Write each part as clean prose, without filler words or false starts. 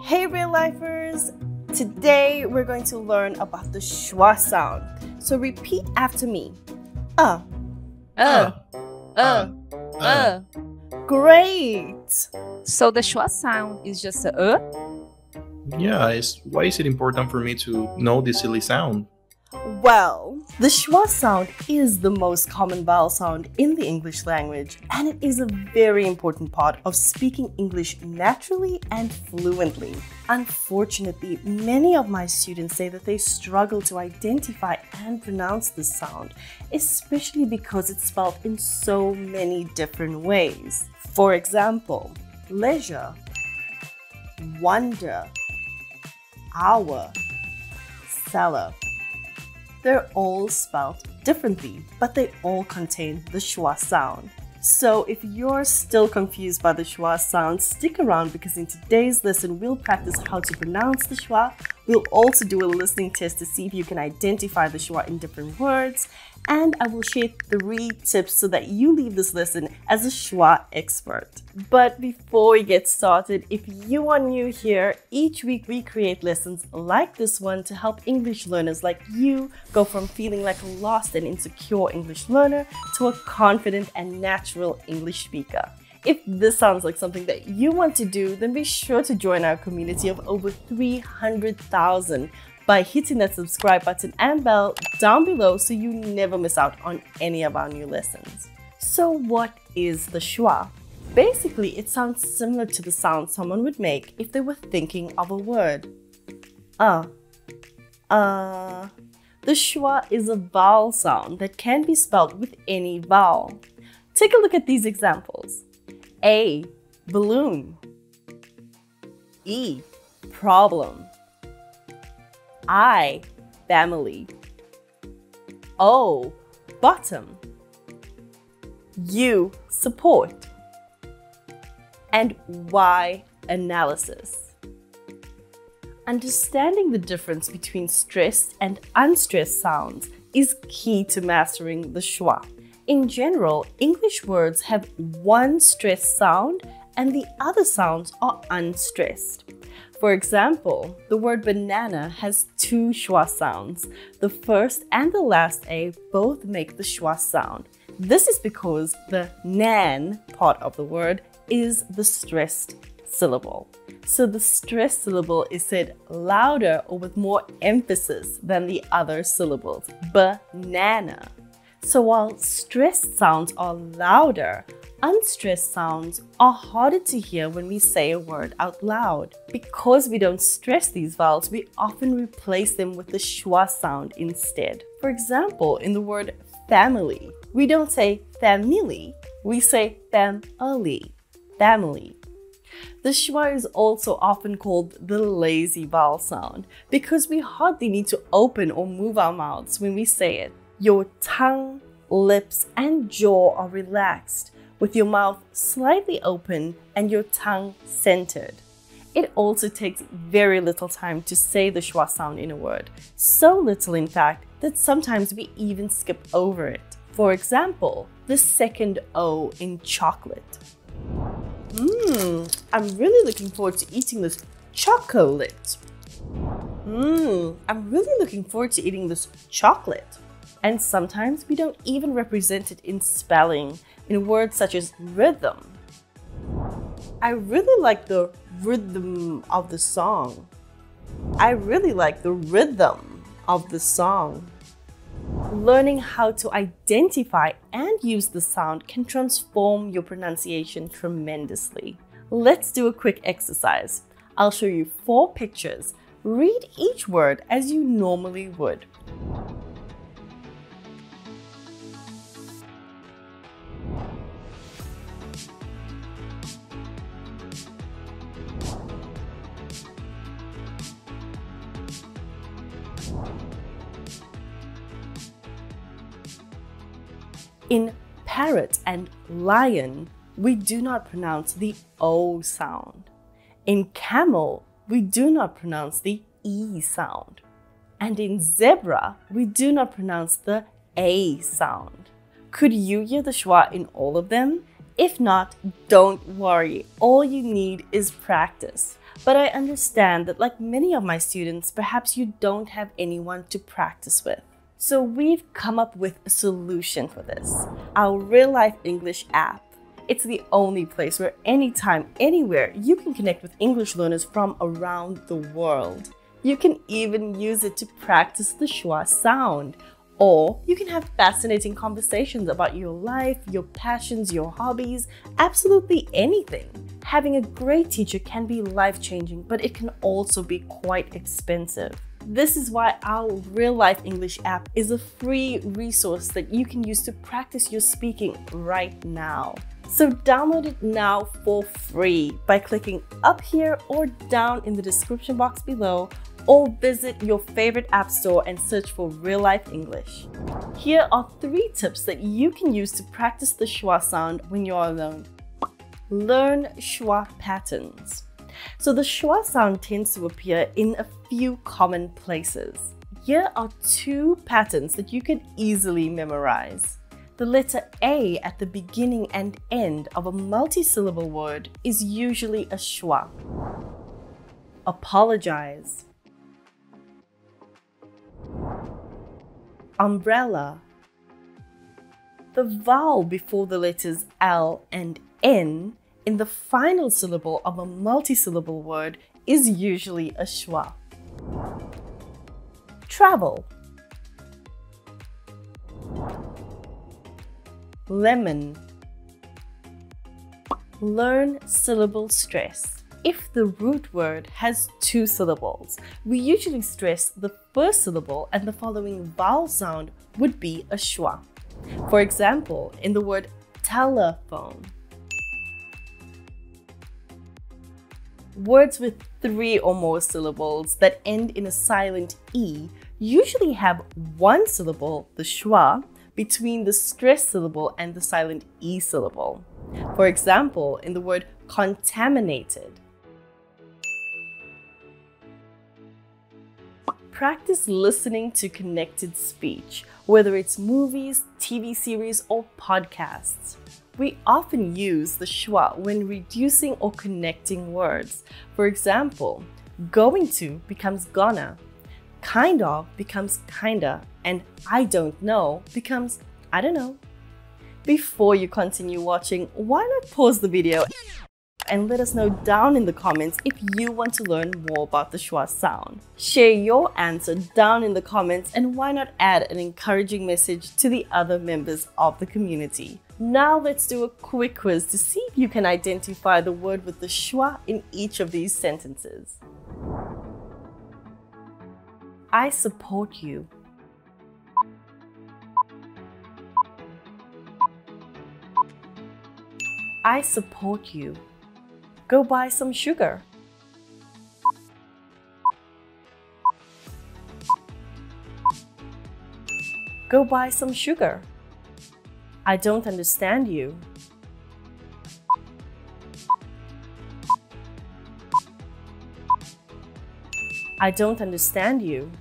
Hey real lifers! Today we're going to learn about the schwa sound. So repeat after me. Great! So the schwa sound is just a. Yeah, why is it important for me to know this silly sound? Well, the schwa sound is the most common vowel sound in the English language, and it is a very important part of speaking English naturally and fluently. Unfortunately, many of my students say that they struggle to identify and pronounce this sound, especially because it's spelled in so many different ways. For example, leisure, wonder, hour, cellar. They're all spelled differently, but they all contain the schwa sound. So if you're still confused by the schwa sound, stick around because in today's lesson, we'll practice how to pronounce the schwa. We'll also do a listening test to see if you can identify the schwa in different words. And I will share 3 tips so that you leave this lesson as a schwa expert. But before we get started, if you are new here, each week we create lessons like this one to help English learners like you go from feeling like a lost and insecure English learner to a confident and natural English speaker. If this sounds like something that you want to do, then be sure to join our community of over 300,000 by hitting that subscribe button and bell down below so you never miss out on any of our new lessons. So what is the schwa? Basically, it sounds similar to the sound someone would make if they were thinking of a word. The schwa is a vowel sound that can be spelled with any vowel. Take a look at these examples. A, balloon. E, problem. I, family. O, bottom. U, support. And Y, analysis. Understanding the difference between stressed and unstressed sounds is key to mastering the schwa. In general, English words have one stressed sound and the other sounds are unstressed. For example, the word banana has 2 schwa sounds. The first and the last A both make the schwa sound. This is because the nan part of the word is the stressed syllable. So the stressed syllable is said louder or with more emphasis than the other syllables. Banana. So while stressed sounds are louder, unstressed sounds are harder to hear when we say a word out loud. Because we don't stress these vowels, we often replace them with the schwa sound instead. For example, in the word family, we don't say family, we say family, family. The schwa is also often called the lazy vowel sound because we hardly need to open or move our mouths when we say it. Your tongue, lips, and jaw are relaxed, with your mouth slightly open and your tongue centered. It also takes very little time to say the schwa sound in a word. So little, in fact, that sometimes we even skip over it. For example, the second O in chocolate. I'm really looking forward to eating this chocolate. I'm really looking forward to eating this chocolate. And sometimes we don't even represent it in spelling in words such as rhythm. I really like the rhythm of the song. I really like the rhythm of the song. Learning how to identify and use the sound can transform your pronunciation tremendously. Let's do a quick exercise. I'll show you 4 pictures. Read each word as you normally would. In parrot and lion, we do not pronounce the O sound. In camel, we do not pronounce the E sound. And in zebra, we do not pronounce the A sound. Could you hear the schwa in all of them? If not, don't worry, all you need is practice. But I understand that like many of my students, perhaps you don't have anyone to practice with. So we've come up with a solution for this, our Real Life English app. It's the only place where anytime, anywhere, you can connect with English learners from around the world. You can even use it to practice the schwa sound. Or you can have fascinating conversations about your life, your passions, your hobbies, absolutely anything. Having a great teacher can be life-changing, but it can also be quite expensive. This is why our Real Life English app is a free resource that you can use to practice your speaking right now. So download it now for free by clicking up here or down in the description box below, or visit your favorite app store and search for Real Life English. Here are 3 tips that you can use to practice the schwa sound when you're alone. Learn schwa patterns. So the schwa sound tends to appear in a few common places. Here are 2 patterns that you can easily memorize. The letter A at the beginning and end of a multi-syllable word is usually a schwa. Apologize. Umbrella. The vowel before the letters L and N in the final syllable of a multi-syllable word is usually a schwa. Travel. Lemon. Learn syllable stress. If the root word has 2 syllables, we usually stress the first syllable and the following vowel sound would be a schwa. For example, in the word telephone. Words with 3 or more syllables that end in a silent E usually have 1 syllable, the schwa, between the stressed syllable and the silent E syllable. For example, in the word contaminated. Practice listening to connected speech, whether it's movies, TV series, or podcasts. We often use the schwa when reducing or connecting words. For example, going to becomes gonna, kind of becomes kinda, and I don't know becomes I don't know. Before you continue watching, why not pause the video and let us know down in the comments if you want to learn more about the schwa sound. Share your answer down in the comments, and why not add an encouraging message to the other members of the community. Now let's do a quick quiz to see if you can identify the word with the schwa in each of these sentences. I support you. I support you. Go buy some sugar. Go buy some sugar. I don't understand you. I don't understand you.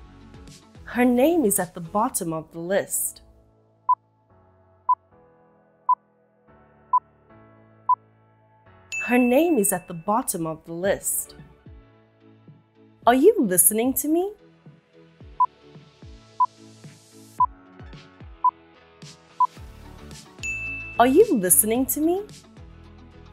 Her name is at the bottom of the list. Her name is at the bottom of the list. Are you listening to me? Are you listening to me?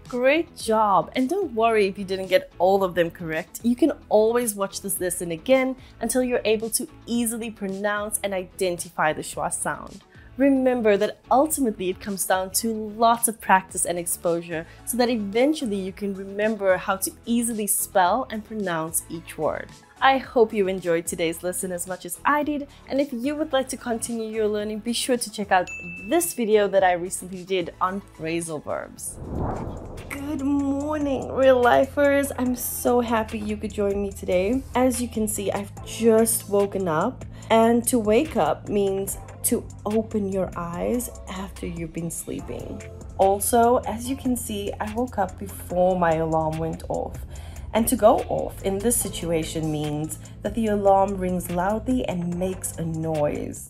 Great job! And don't worry if you didn't get all of them correct. You can always watch this lesson again until you're able to easily pronounce and identify the schwa sound. Remember that ultimately it comes down to lots of practice and exposure so that eventually you can remember how to easily spell and pronounce each word. I hope you enjoyed today's lesson as much as I did, and if you would like to continue your learning, be sure to check out this video that I recently did on phrasal verbs. Good morning, real lifers! I'm so happy you could join me today. As you can see, I've just woken up, and to wake up means to open your eyes after you've been sleeping. Also, as you can see, I woke up before my alarm went off. And to go off in this situation means that the alarm rings loudly and makes a noise.